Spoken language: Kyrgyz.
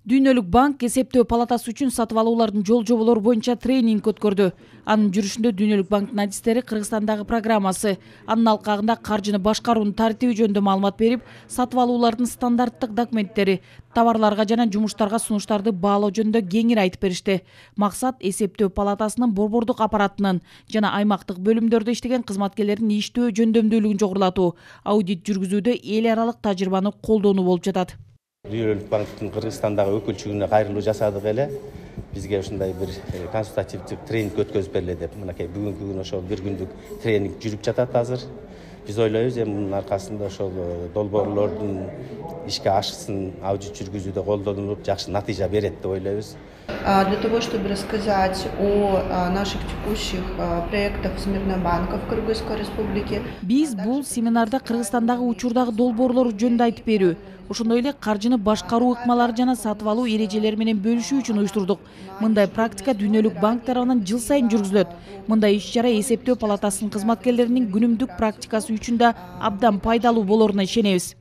Дүйнөлүк банк эсептөө палатасы үчүн сатып алуулардын жол жоболору боюнча тренинг өткөрдү. Анын жүрүшүндө Дүйнөлүк банктын адистери Кыргызстандагы программасы, анын алкагында каржыны башкаруунун тартиби жөнүндө маалымат берип, сатып алуулардын стандарттык документтери, товарларга жана жумуштарга сунуштарды баалоо жөнүндө кеңири айтып беришти. Максат эсептөө палатасынын борбордук аппаратынын жана аймактык бөлүмдөрдө иштеген кызматкерлердин иштөө жөндөмдүүлүгүн жогорулатуу, аудит жүргүзүүдө эл аралык тажрыйбаны колдонуу болуп жатат. Дүйнөлүк банктын Кыргызстандагы өкүлчүлүгүнө кайрылуу жасадык эле. Бизге ушундай бир консультативдик тренинг өткөзүп бергиле деп. Мынакей бүгүнкү күнү ошол бир күндүк тренинг жүрүп жатат азыр. Биз ойлойбуз эми мунун аркасында ошол долбоорлордун ишке ашысын аудит жүргүзүүдө колдонулуп, жакшы натыйжа берет деп ойлойбуз. Для того, чтобы рассказать о наших текущих проектах Смирнобанка в Кыргызской республике. Биз бул семинарда Кыргызстандагы учурдагы долбоорлор жөнүндө айтып берүү, ошондой эле каржыны башкаруу ыкмалары жана сатып алуу эрежелери менен бөлүшүү үчүн уюштурдук. Мындай практика Дүйнөлүк банк тарабынан жыл сайын жүргүзүлөт. Мындай иш-чара эсептөө палатасынын кызматкерлеринин күнүмдүк практикасы үчүн да абдан пайдалуу болоруна ишенебиз.